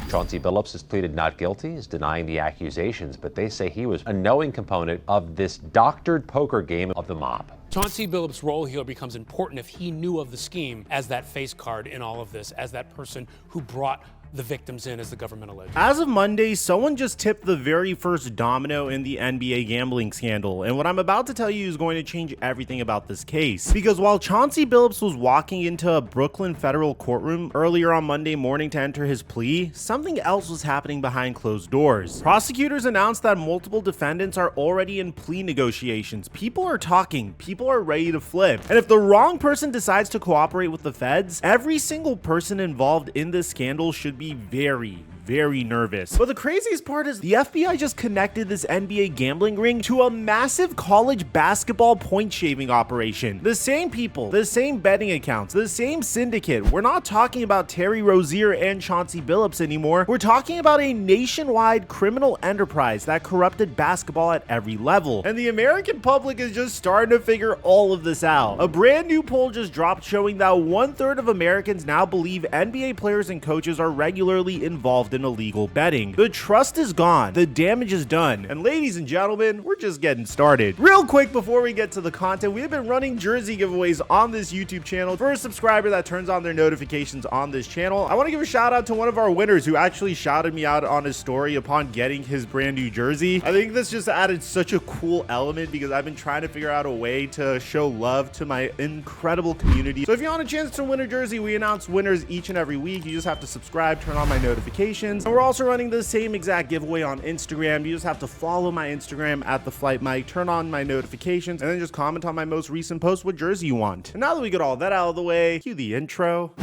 Chauncey Billups has pleaded not guilty, is denying the accusations, but they say he was a knowing component of this doctored poker game of the mob. Chauncey Billups' role here becomes important if he knew of the scheme as that face card in all of this, as that person who brought the victims in, as the government alleged. As of Monday, someone just tipped the very first domino in the NBA gambling scandal, and what I'm about to tell you is going to change everything about this case. Because while Chauncey Billups was walking into a Brooklyn federal courtroom earlier on Monday morning to enter his plea, something else was happening behind closed doors. Prosecutors announced that multiple defendants are already in plea negotiations. People are talking, people are ready to flip. And if the wrong person decides to cooperate with the feds, every single person involved in this scandal should be very nervous. But the craziest part is the FBI just connected this NBA gambling ring to a massive college basketball point shaving operation. The same people, the same betting accounts, the same syndicate. We're not talking about Terry Rozier and Chauncey Billups anymore. We're talking about a nationwide criminal enterprise that corrupted basketball at every level. And the American public is just starting to figure all of this out. A brand new poll just dropped showing that 1/3 of Americans now believe NBA players and coaches are regularly involved in illegal betting. The trust is gone, the damage is done, and ladies and gentlemen, we're just getting started. Real quick before we get to the content, we have been running jersey giveaways on this YouTube channel. For a subscriber that turns on their notifications on this channel, I want to give a shout out to one of our winners who actually shouted me out on his story upon getting his brand new jersey. I think this just added such a cool element because I've been trying to figure out a way to show love to my incredible community. So if you want a chance to win a jersey, we announce winners each and every week. You just have to subscribe, turn on my notifications. And we're also running the same exact giveaway on Instagram. You just have to follow my Instagram at TheFlightMike, turn on my notifications, and then just comment on my most recent post what jersey you want. And now that we get all that out of the way, cue the intro.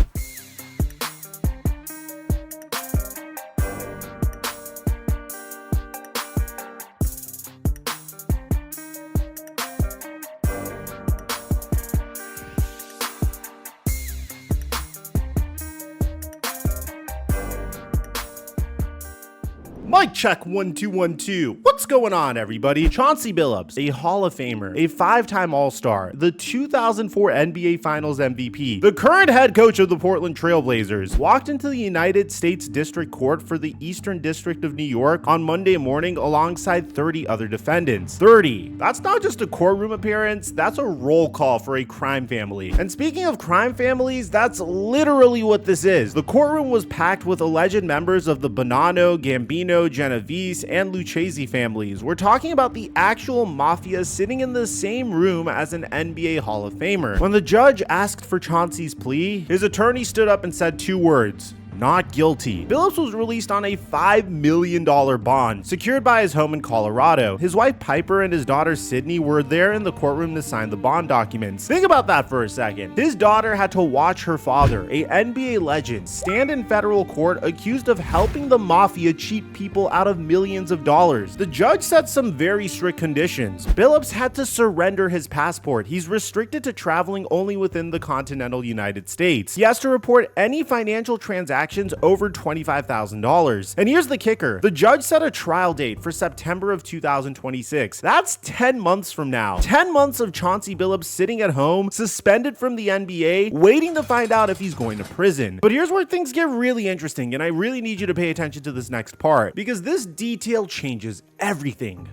Mic check 1 2 1 2. What's going on, everybody? Chauncey Billups, a Hall of Famer, a 5-time All-Star, the 2004 NBA Finals MVP, the current head coach of the Portland Trail Blazers, walked into the United States District Court for the Eastern District of New York on Monday morning alongside 30 other defendants. 30. That's not just a courtroom appearance, that's a roll call for a crime family. And speaking of crime families, that's literally what this is. The courtroom was packed with alleged members of the Bonanno, Gambino, Genovese, and Lucchese families. We're talking about the actual mafia sitting in the same room as an NBA Hall of Famer. When the judge asked for Chauncey's plea, his attorney stood up and said 2 words: not guilty. Billups was released on a $5 million bond secured by his home in Colorado. His wife Piper and his daughter Sydney were there in the courtroom to sign the bond documents. Think about that for a second. His daughter had to watch her father, a NBA legend, stand in federal court accused of helping the mafia cheat people out of millions of dollars. The judge set some very strict conditions. Billups had to surrender his passport. He's restricted to traveling only within the continental United States. He has to report any financial transactions over $25,000. And here's the kicker. The judge set a trial date for September of 2026. That's 10 months from now. 10 months of Chauncey Billups sitting at home, suspended from the NBA, waiting to find out if he's going to prison. But here's where things get really interesting, and I really need you to pay attention to this next part, because this detail changes everything.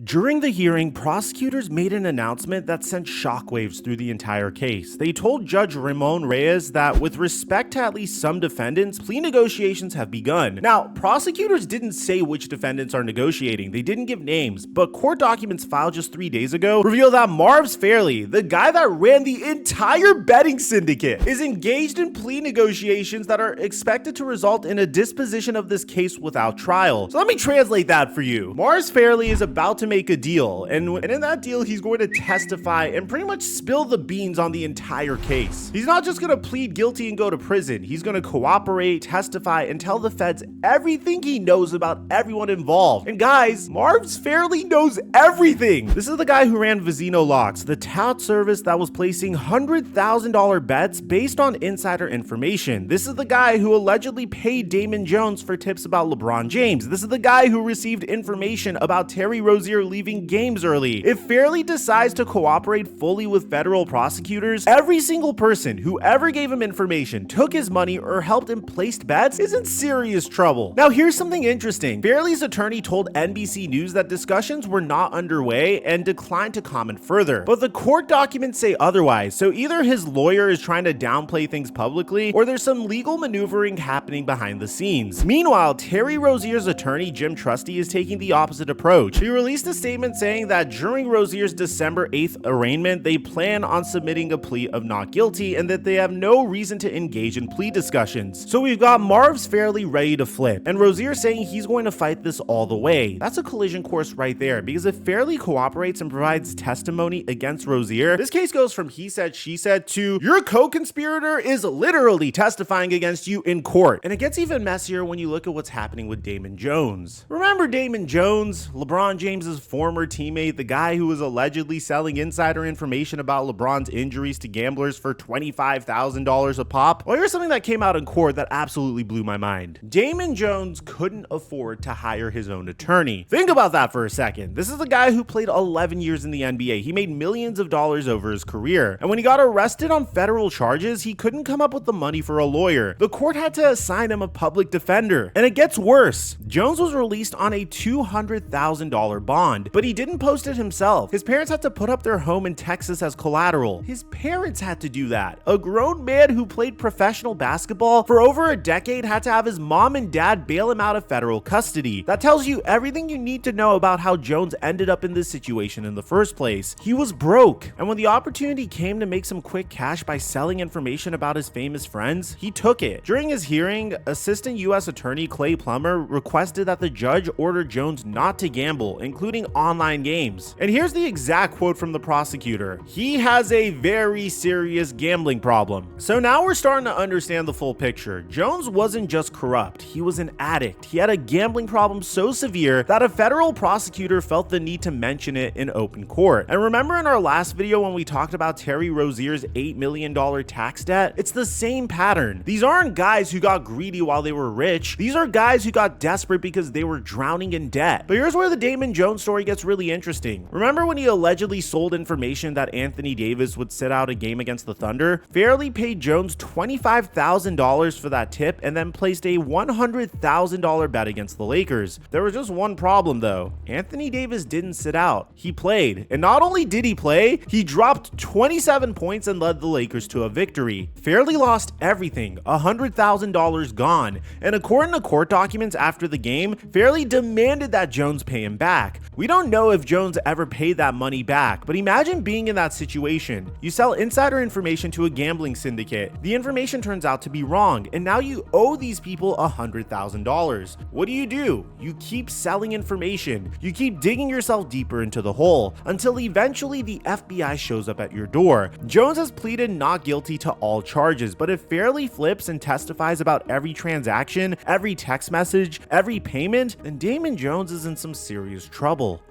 During the hearing, prosecutors made an announcement that sent shockwaves through the entire case. They told Judge Ramon Reyes that with respect to at least some defendants, plea negotiations have begun. Now, prosecutors didn't say which defendants are negotiating. They didn't give names, but court documents filed just 3 days ago reveal that Marv's Fairley, the guy that ran the entire betting syndicate, is engaged in plea negotiations that are expected to result in a disposition of this case without trial. So let me translate that for you. Marv's Fairley is about to make a deal, and in that deal he's going to testify and pretty much spill the beans on the entire case. He's not just going to plead guilty and go to prison. He's going to cooperate, testify, and tell the feds everything he knows about everyone involved. And guys, Marv's Fairley knows everything. This is the guy who ran Vizino Locks, the tout service that was placing $100,000 bets based on insider information. This is the guy who allegedly paid Damon Jones for tips about LeBron James. This is the guy who received information about Terry Rozier Rozier leaving games early. If Fairley decides to cooperate fully with federal prosecutors, every single person who ever gave him information, took his money, or helped him place bets is in serious trouble. Now here's something interesting. Fairley's attorney told NBC News that discussions were not underway and declined to comment further, but the court documents say otherwise, so either his lawyer is trying to downplay things publicly, or there's some legal maneuvering happening behind the scenes. Meanwhile, Terry Rozier's attorney Jim Trusty is taking the opposite approach. He released a statement saying that during Rozier's December 8th arraignment, they plan on submitting a plea of not guilty and that they have no reason to engage in plea discussions. So we've got Marv's Fairley ready to flip, and Rozier saying he's going to fight this all the way. That's a collision course right there, because if Fairley cooperates and provides testimony against Rozier, this case goes from he said, she said to your co-conspirator is literally testifying against you in court. And it gets even messier when you look at what's happening with Damon Jones. Remember Damon Jones, LeBron James's former teammate, the guy who was allegedly selling insider information about LeBron's injuries to gamblers for $25,000 a pop? Well, here's something that came out in court that absolutely blew my mind. Damon Jones couldn't afford to hire his own attorney. Think about that for a second. This is a guy who played 11 years in the NBA. He made millions of dollars over his career. And when he got arrested on federal charges, he couldn't come up with the money for a lawyer. The court had to assign him a public defender. And it gets worse. Jones was released on a $200,000 bond, but he didn't post it himself. His parents had to put up their home in Texas as collateral. His parents had to do that. A grown man who played professional basketball for over a decade had to have his mom and dad bail him out of federal custody. That tells you everything you need to know about how Jones ended up in this situation in the first place. He was broke, and when the opportunity came to make some quick cash by selling information about his famous friends, he took it. During his hearing, Assistant U.S. Attorney Clay Plummer requested that the judge order Jones not to gamble, including online games. And here's the exact quote from the prosecutor: "He has a very serious gambling problem." So now we're starting to understand the full picture. Jones wasn't just corrupt, he was an addict. He had a gambling problem so severe that a federal prosecutor felt the need to mention it in open court. And remember in our last video when we talked about Terry Rozier's $8 million tax debt? It's the same pattern. These aren't guys who got greedy while they were rich. These are guys who got desperate because they were drowning in debt. But here's where the Damon Jones story gets really interesting. Remember when he allegedly sold information that Anthony Davis would sit out a game against the Thunder? Fairley paid Jones $25,000 for that tip and then placed a $100,000 bet against the Lakers. There was just one problem though. Anthony Davis didn't sit out. He played. And not only did he play, he dropped 27 points and led the Lakers to a victory. Fairley lost everything, $100,000 gone. And according to court documents after the game, Fairley demanded that Jones pay him back. We don't know if Jones ever paid that money back, but imagine being in that situation. You sell insider information to a gambling syndicate. The information turns out to be wrong, and now you owe these people $100,000. What do? You keep selling information. You keep digging yourself deeper into the hole until eventually the FBI shows up at your door. Jones has pleaded not guilty to all charges, but if Fairley flips and testifies about every transaction, every text message, every payment, then Damon Jones is in some serious trouble.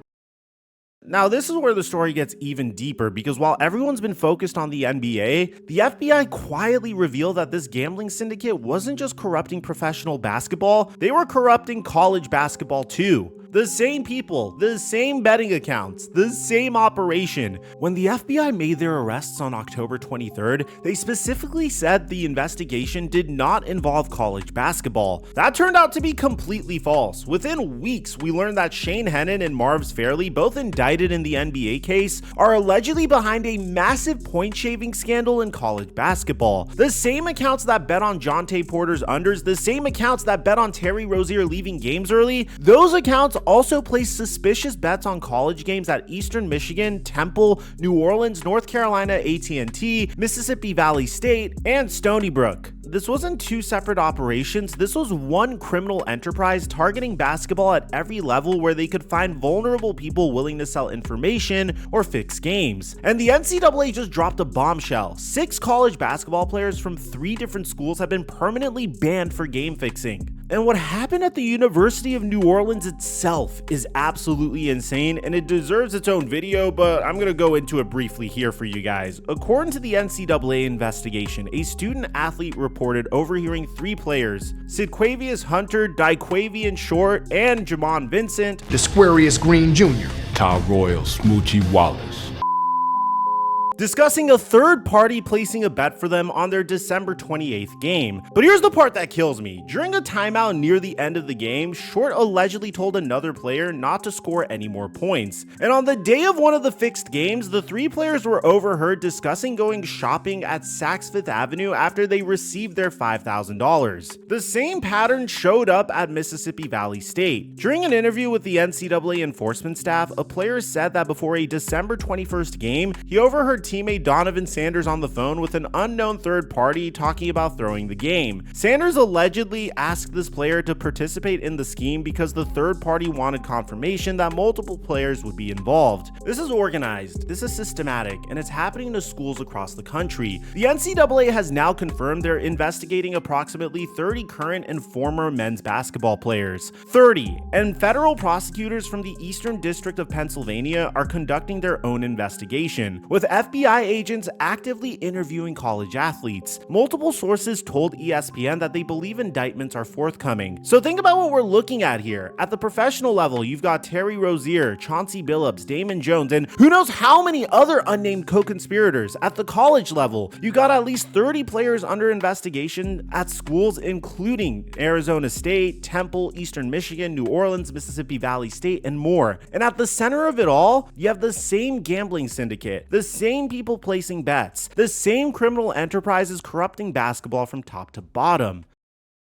Now, this is where the story gets even deeper, because while everyone's been focused on the NBA, the FBI quietly revealed that this gambling syndicate wasn't just corrupting professional basketball, they were corrupting college basketball too. The same people, the same betting accounts, the same operation. When the FBI made their arrests on October 23rd, they specifically said the investigation did not involve college basketball. That turned out to be completely false. Within weeks, we learned that Shane Hennon and Marv's Fairley, both indicted in the NBA case, are allegedly behind a massive point-shaving scandal in college basketball. The same accounts that bet on Jonte Porter's unders, the same accounts that bet on Terry Rozier leaving games early, those accounts also placed suspicious bets on college games at Eastern Michigan, Temple, New Orleans, North Carolina A&T, Mississippi Valley State, and Stony Brook. This wasn't two separate operations, this was one criminal enterprise targeting basketball at every level where they could find vulnerable people willing to sell information or fix games. And the NCAA just dropped a bombshell. 6 college basketball players from 3 different schools have been permanently banned for game fixing. And what happened at the University of New Orleans itself is absolutely insane, and it deserves its own video, but I'm gonna go into it briefly here for you guys. According to the NCAA investigation, a student athlete reported overhearing 3 players, Sidquavius Hunter, Daquavian Short, and Jamon Vincent, Desquarius Green Jr., Ty Royal, Smoochie Wallace. Discussing a third party placing a bet for them on their December 28th game. But here's the part that kills me. During a timeout near the end of the game, Short allegedly told another player not to score any more points. And on the day of one of the fixed games, the three players were overheard discussing going shopping at Saks Fifth Avenue after they received their $5,000. The same pattern showed up at Mississippi Valley State. During an interview with the NCAA enforcement staff, a player said that before a December 21st game, he overheard teammate Donovan Sanders on the phone with an unknown third party talking about throwing the game. Sanders allegedly asked this player to participate in the scheme because the third party wanted confirmation that multiple players would be involved. This is organized, this is systematic, and it's happening to schools across the country. The NCAA has now confirmed they're investigating approximately 30 current and former men's basketball players. 30, and federal prosecutors from the Eastern District of Pennsylvania are conducting their own investigation, with FBI agents actively interviewing college athletes. Multiple sources told ESPN that they believe indictments are forthcoming. So think about what we're looking at here. At the professional level, you've got Terry Rozier, Chauncey Billups, Damon Jones, and who knows how many other unnamed co-conspirators. At the college level, you got at least 30 players under investigation at schools including Arizona State, Temple, Eastern Michigan, New Orleans, Mississippi Valley State, and more. And at the center of it all, you have the same gambling syndicate, the same people placing bets, the same criminal enterprises corrupting basketball from top to bottom.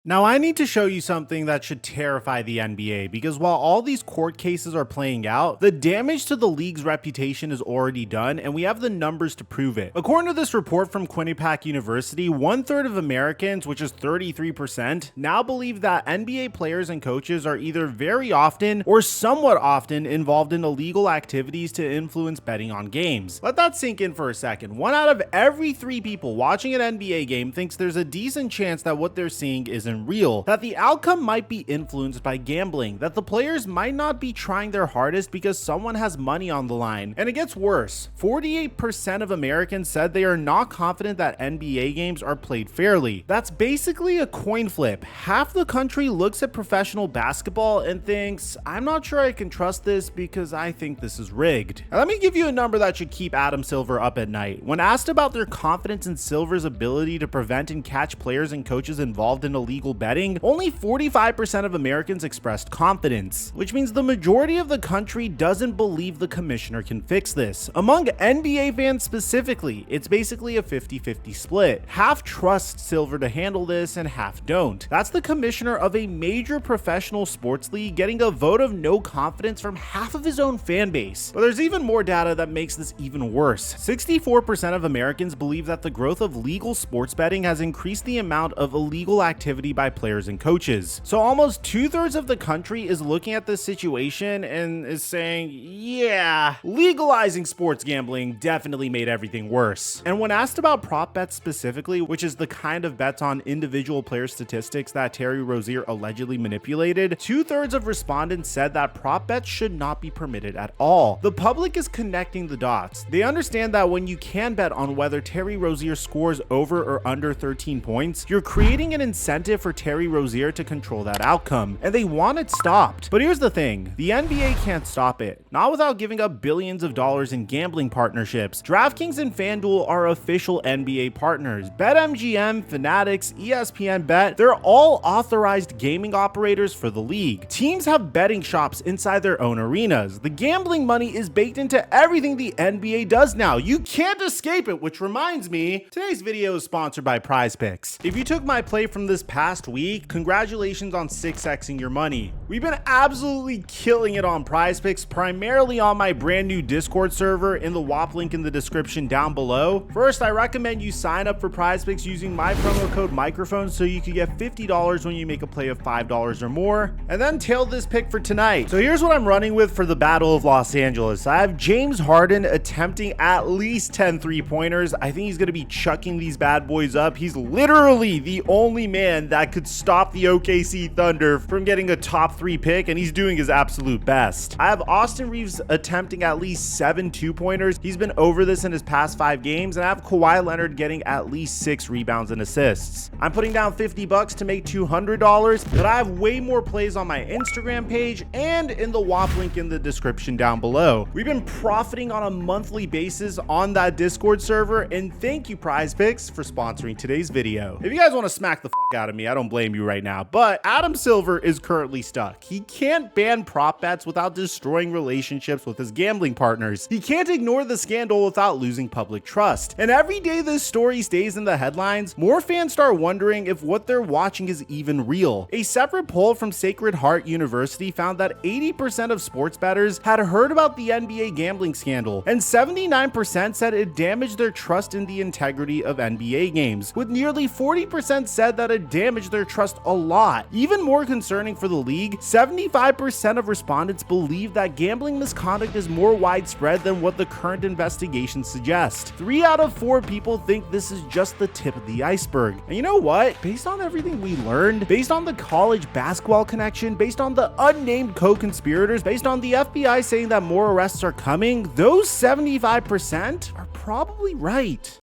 Now, I need to show you something that should terrify the NBA, because while all these court cases are playing out, the damage to the league's reputation is already done, and we have the numbers to prove it. According to this report from Quinnipiac University, 1/3 of Americans, which is 33%, now believe that NBA players and coaches are either very often or somewhat often involved in illegal activities to influence betting on games. Let that sink in for a second. 1 out of every 3 people watching an NBA game thinks there's a decent chance that what they're seeing isn't real, that the outcome might be influenced by gambling, that the players might not be trying their hardest because someone has money on the line. And it gets worse. 48% of Americans said they are not confident that NBA games are played fairly. That's basically a coin flip. Half the country looks at professional basketball and thinks, I'm not sure I can trust this because I think this is rigged. Now, let me give you a number that should keep Adam Silver up at night. When asked about their confidence in Silver's ability to prevent and catch players and coaches involved in illegal betting, only 45% of Americans expressed confidence, which means the majority of the country doesn't believe the commissioner can fix this. Among NBA fans specifically, it's basically a 50-50 split. Half trust Silver to handle this and half don't. That's the commissioner of a major professional sports league getting a vote of no confidence from half of his own fan base. But there's even more data that makes this even worse. 64% of Americans believe that the growth of legal sports betting has increased the amount of illegal activity by players and coaches. So almost 2/3 of the country is looking at this situation and is saying, yeah, legalizing sports gambling definitely made everything worse. And when asked about prop bets specifically, which is the kind of bets on individual player statistics that Terry Rozier allegedly manipulated, 2/3 of respondents said that prop bets should not be permitted at all. The public is connecting the dots. They understand that when you can bet on whether Terry Rozier scores over or under 13 points, you're creating an incentive for Terry Rozier to control that outcome, and they want it stopped. But here's the thing, the NBA can't stop it, not without giving up billions of dollars in gambling partnerships. DraftKings and FanDuel are official NBA partners. BetMGM, Fanatics, ESPN Bet, they're all authorized gaming operators for the league. Teams have betting shops inside their own arenas. The gambling money is baked into everything the NBA does now. You can't escape it, which reminds me, today's video is sponsored by PrizePicks. If you took my play from this past week, congratulations on 6xing your money. We've been absolutely killing it on PrizePicks, primarily on my brand new Discord server in the WAP link in the description down below. First, I recommend you sign up for PrizePicks using my promo code microphone so you can get $50 when you make a play of $5 or more. And then tail this pick for tonight. So here's what I'm running with for the Battle of Los Angeles. I have James Harden attempting at least 10 3-pointers. I think he's going to be chucking these bad boys up. He's literally the only man that could stop the OKC Thunder from getting a top top 3 pick, and he's doing his absolute best. I have Austin Reeves attempting at least 7 2-pointers. He's been over this in his past 5 games, and I have Kawhi Leonard getting at least 6 rebounds and assists. I'm putting down $50 to make $200, but I have way more plays on my Instagram page and in the WAP link in the description down below. We've been profiting on a monthly basis on that Discord server, and thank you Prize Picks for sponsoring today's video. If you guys want to smack the out of me, I don't blame you right now, but Adam Silver is currently stuck. He can't ban prop bets without destroying relationships with his gambling partners. He can't ignore the scandal without losing public trust. And every day this story stays in the headlines, more fans start wondering if what they're watching is even real. A separate poll from Sacred Heart University found that 80% of sports bettors had heard about the NBA gambling scandal, and 79% said it damaged their trust in the integrity of NBA games, with nearly 40% said that it damaged their trust a lot. Even more concerning for the league, 75% of respondents believe that gambling misconduct is more widespread than what the current investigations suggest. 3 out of 4 people think this is just the tip of the iceberg. And you know what? Based on everything we learned, based on the college basketball connection, based on the unnamed co-conspirators, based on the FBI saying that more arrests are coming, those 75% are probably right.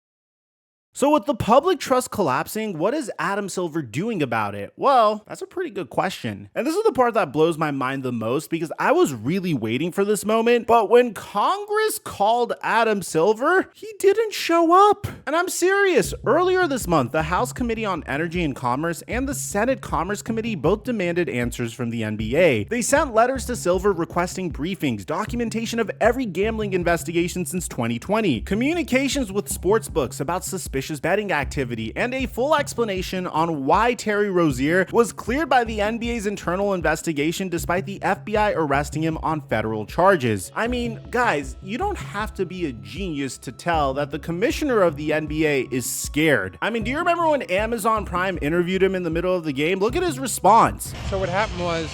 So with the public trust collapsing, what is Adam Silver doing about it? Well, that's a pretty good question. And this is the part that blows my mind the most, because I was really waiting for this moment, but when Congress called Adam Silver, he didn't show up. And I'm serious. Earlier this month, the House Committee on Energy and Commerce and the Senate Commerce Committee both demanded answers from the NBA. They sent letters to Silver requesting briefings, documentation of every gambling investigation since 2020, communications with sportsbooks about suspicious betting activity, and a full explanation on why Terry Rozier was cleared by the NBA's internal investigation despite the FBI arresting him on federal charges. I mean, guys, you don't have to be a genius to tell that the commissioner of the NBA is scared. I mean, do you remember when Amazon Prime interviewed him in the middle of the game? Look at his response. So what happened was,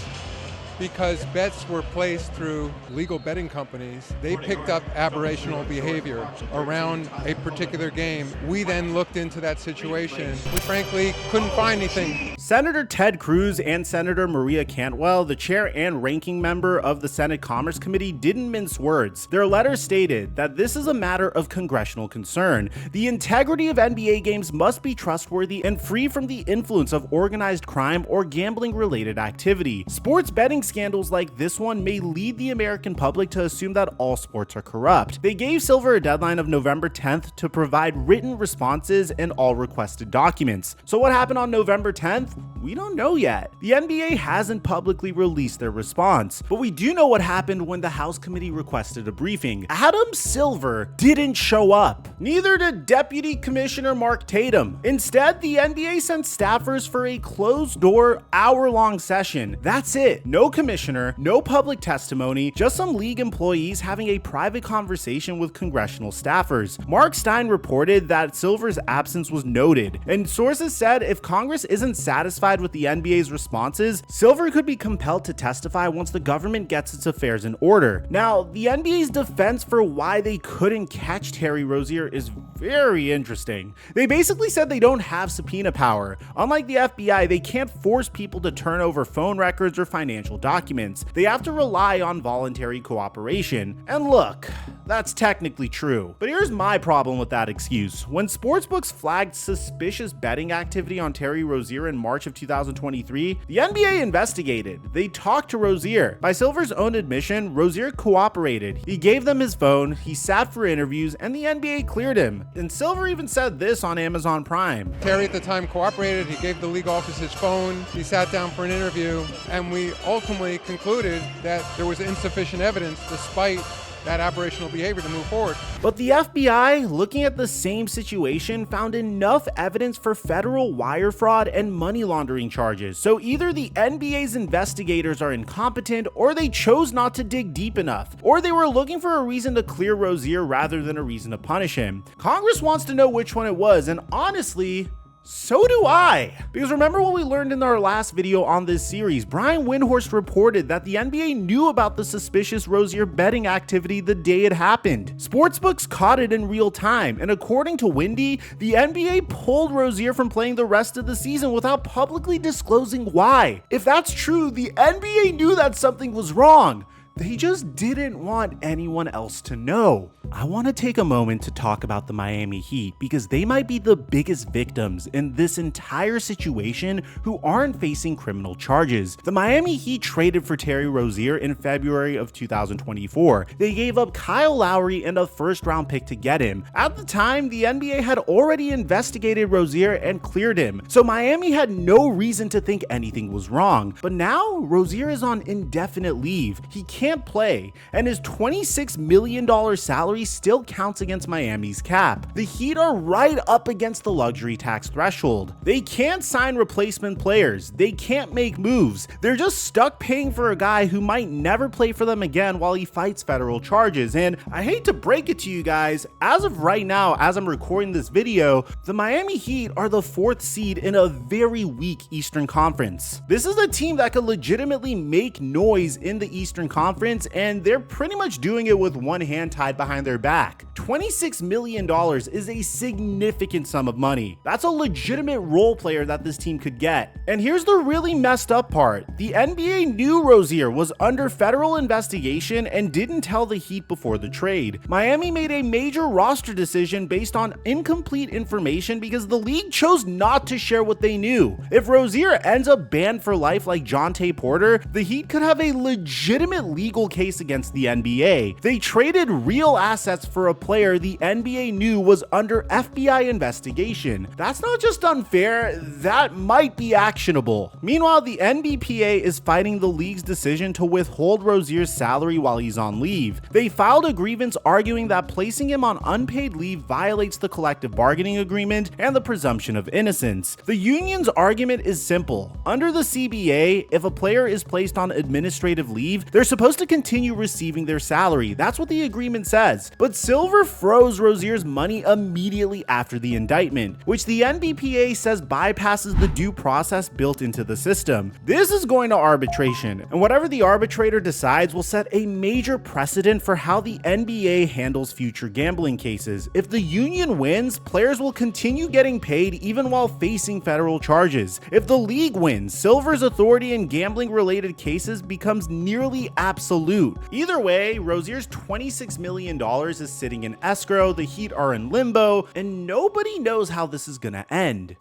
because bets were placed through legal betting companies, they picked up aberrational behavior around a particular game. We then looked into that situation. We frankly couldn't find anything. Senator Ted Cruz and Senator Maria Cantwell, the chair and ranking member of the Senate Commerce Committee, didn't mince words. Their letter stated that this is a matter of congressional concern. The integrity of NBA games must be trustworthy and free from the influence of organized crime or gambling-related activity. Sports betting scandals like this one may lead the American public to assume that all sports are corrupt. They gave Silver a deadline of November 10th to provide written responses and all requested documents. So what happened on November 10th? We don't know yet. The NBA hasn't publicly released their response, but we do know what happened when the House Committee requested a briefing. Adam Silver didn't show up. Neither did Deputy Commissioner Mark Tatum. Instead, the NBA sent staffers for a closed-door, hour-long session. That's it. No commissioner, no public testimony, just some league employees having a private conversation with congressional staffers. Mark Stein reported that Silver's absence was noted, and sources said if Congress isn't satisfied with the NBA's responses, Silver could be compelled to testify once the government gets its affairs in order. Now, the NBA's defense for why they couldn't catch Terry Rozier is very interesting. They basically said they don't have subpoena power. Unlike the FBI, they can't force people to turn over phone records or financial documents. They have to rely on voluntary cooperation. And look, that's technically true. But here's my problem with that excuse. When sportsbooks flagged suspicious betting activity on Terry Rozier in March of 2023, the NBA investigated. They talked to Rozier. By Silver's own admission, Rozier cooperated. He gave them his phone, he sat for interviews, and the NBA cleared him. And Silver even said this on Amazon Prime. Terry at the time cooperated. He gave the league office his phone. He sat down for an interview, and we ultimately concluded that there was insufficient evidence despite that aberrational behavior to move forward. But the FBI, looking at the same situation, found enough evidence for federal wire fraud and money laundering charges. So either the NBA's investigators are incompetent, or they chose not to dig deep enough, or they were looking for a reason to clear Rozier rather than a reason to punish him. Congress wants to know which one it was, and honestly, So do I. Because remember what we learned in our last video on this series, Brian Windhorst reported that the NBA knew about the suspicious Rozier betting activity the day it happened. Sportsbooks caught it in real time, and according to Windy, the NBA pulled Rozier from playing the rest of the season without publicly disclosing why. If that's true, the NBA knew that something was wrong. They just didn't want anyone else to know. I want to take a moment to talk about the Miami Heat because they might be the biggest victims in this entire situation who aren't facing criminal charges. The Miami Heat traded for Terry Rozier in February of 2024. They gave up Kyle Lowry and a first-round pick to get him. At the time, the NBA had already investigated Rozier and cleared him, so Miami had no reason to think anything was wrong. But now, Rozier is on indefinite leave. He can't play, and his $26 million salary still counts against Miami's cap. The Heat are right up against the luxury tax threshold. They can't sign replacement players. They can't make moves. They're just stuck paying for a guy who might never play for them again while he fights federal charges. And I hate to break it to you guys, as of right now, as I'm recording this video, the Miami Heat are the 4th seed in a very weak Eastern Conference. This is a team that could legitimately make noise in the Eastern Conference, and they're pretty much doing it with one hand tied behind their back. $26 million is a significant sum of money. That's a legitimate role player that this team could get. And here's the really messed up part. The NBA knew Rozier was under federal investigation and didn't tell the Heat before the trade. Miami made a major roster decision based on incomplete information because the league chose not to share what they knew. If Rozier ends up banned for life like Jonte Porter, the Heat could have a legitimate legal case against the NBA. They traded real assets for a player the NBA knew was under FBI investigation. That's not just unfair, that might be actionable. Meanwhile, the NBPA is fighting the league's decision to withhold Rozier's salary while he's on leave. They filed a grievance arguing that placing him on unpaid leave violates the collective bargaining agreement and the presumption of innocence. The union's argument is simple. Under the CBA, if a player is placed on administrative leave, they're supposed to continue receiving their salary. That's what the agreement says. But Silver froze Rozier's money immediately after the indictment, which the NBPA says bypasses the due process built into the system. This is going to arbitration, and whatever the arbitrator decides will set a major precedent for how the NBA handles future gambling cases. If the union wins, players will continue getting paid even while facing federal charges. If the league wins, Silver's authority in gambling-related cases becomes nearly absolute. Either way, Rozier's $26 million is sitting in escrow, the Heat are in limbo, and nobody knows how this is gonna end.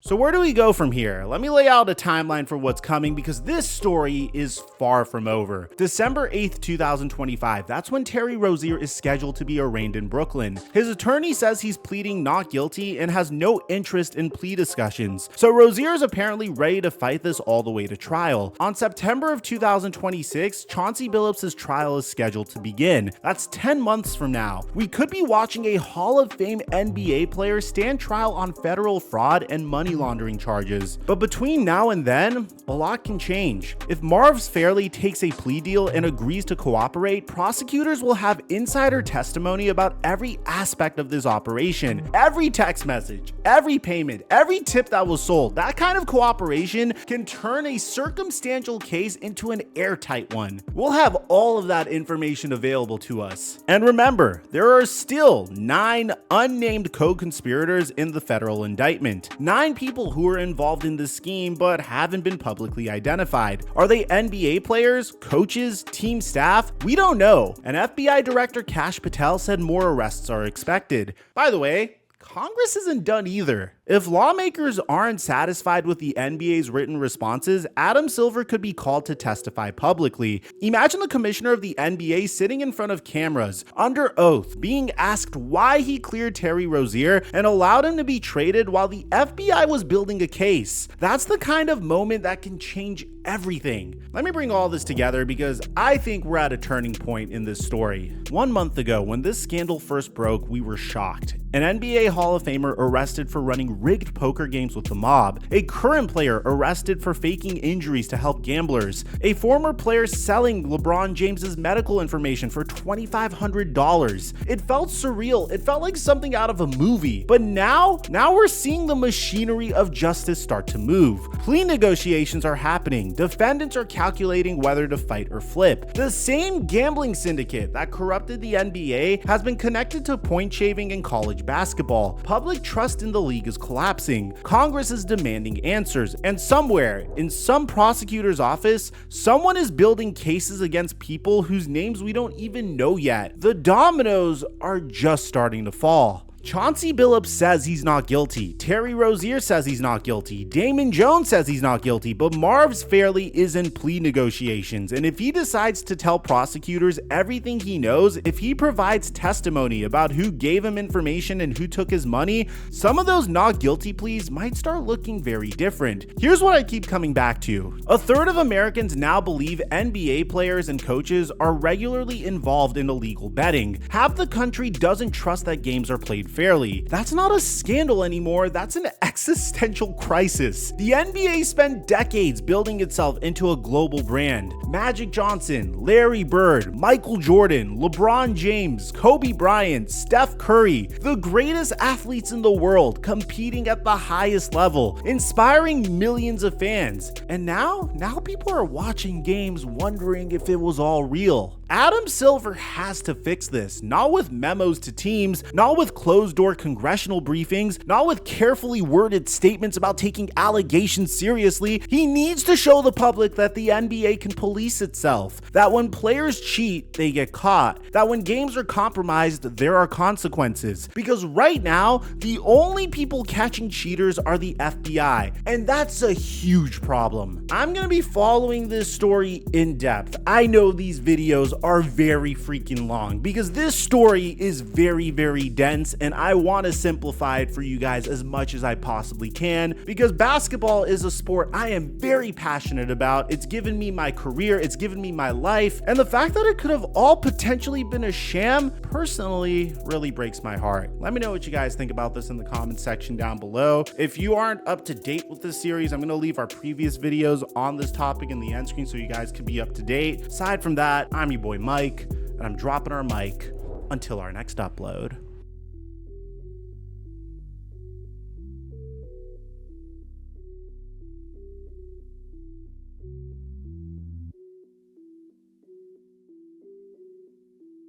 So where do we go from here? Let me lay out a timeline for what's coming because this story is far from over. December 8th, 2025, that's when Terry Rozier is scheduled to be arraigned in Brooklyn. His attorney says he's pleading not guilty and has no interest in plea discussions. So Rozier is apparently ready to fight this all the way to trial. On September of 2026, Chauncey Billups' trial is scheduled to begin. That's 10 months from now. We could be watching a Hall of Fame NBA player stand trial on federal fraud and money laundering charges. But between now and then, a lot can change. If Marv Fairley takes a plea deal and agrees to cooperate, prosecutors will have insider testimony about every aspect of this operation. Every text message, every payment, every tip that was sold. That kind of cooperation can turn a circumstantial case into an airtight one. We'll have all of that information available to us. And remember, there are still 9 unnamed co-conspirators in the federal indictment. 9 people who are involved in this scheme but haven't been publicly identified. Are they NBA players, coaches, team staff? We don't know. And FBI Director Kash Patel said more arrests are expected. By the way, Congress isn't done either. If lawmakers aren't satisfied with the NBA's written responses, Adam Silver could be called to testify publicly. Imagine the commissioner of the NBA sitting in front of cameras, under oath, being asked why he cleared Terry Rozier and allowed him to be traded while the FBI was building a case. That's the kind of moment that can change everything. Let me bring all this together because I think we're at a turning point in this story. 1 month ago, when this scandal first broke, we were shocked. An NBA Hall of Famer arrested for running rigged poker games with the mob, a current player arrested for faking injuries to help gamblers, a former player selling LeBron James's medical information for $2,500. It felt surreal. It felt like something out of a movie. But now we're seeing the machinery of justice start to move. Plea negotiations are happening. Defendants are calculating whether to fight or flip. The same gambling syndicate that corrupted the NBA has been connected to point shaving in college basketball. Public trust in the league is collapsing. Congress is demanding answers, and somewhere in some prosecutor's office, someone is building cases against people whose names we don't even know yet. The dominoes are just starting to fall. Chauncey Billups says he's not guilty. Terry Rozier says he's not guilty. Damon Jones says he's not guilty, but Marv's Fairley is in plea negotiations. And if he decides to tell prosecutors everything he knows, if he provides testimony about who gave him information and who took his money, some of those not guilty pleas might start looking very different. Here's what I keep coming back to. A third of Americans now believe NBA players and coaches are regularly involved in illegal betting. Half the country doesn't trust that games are played fairly. That's not a scandal anymore, that's an existential crisis. The NBA spent decades building itself into a global brand. Magic Johnson, Larry Bird, Michael Jordan, LeBron James, Kobe Bryant, Steph Curry, the greatest athletes in the world competing at the highest level, inspiring millions of fans. And now people are watching games wondering if it was all real. Adam Silver has to fix this, not with memos to teams, not with closed-door congressional briefings, not with carefully worded statements about taking allegations seriously. He needs to show the public that the NBA can police itself, that when players cheat, they get caught, that when games are compromised, there are consequences. Because right now, the only people catching cheaters are the FBI, and that's a huge problem. I'm gonna be following this story in depth. I know these videos are very freaking long because this story is very, very dense, and I want to simplify it for you guys as much as I possibly can because basketball is a sport I am very passionate about. It's given me my career, it's given me my life, and the fact that it could have all potentially been a sham personally really breaks my heart. Let me know what you guys think about this in the comments section down below. If you aren't up to date with this series, I'm going to leave our previous videos on this topic in the end screen so you guys can be up to date. Aside from that, I'm your boy Mike, and I'm dropping our mic until our next upload.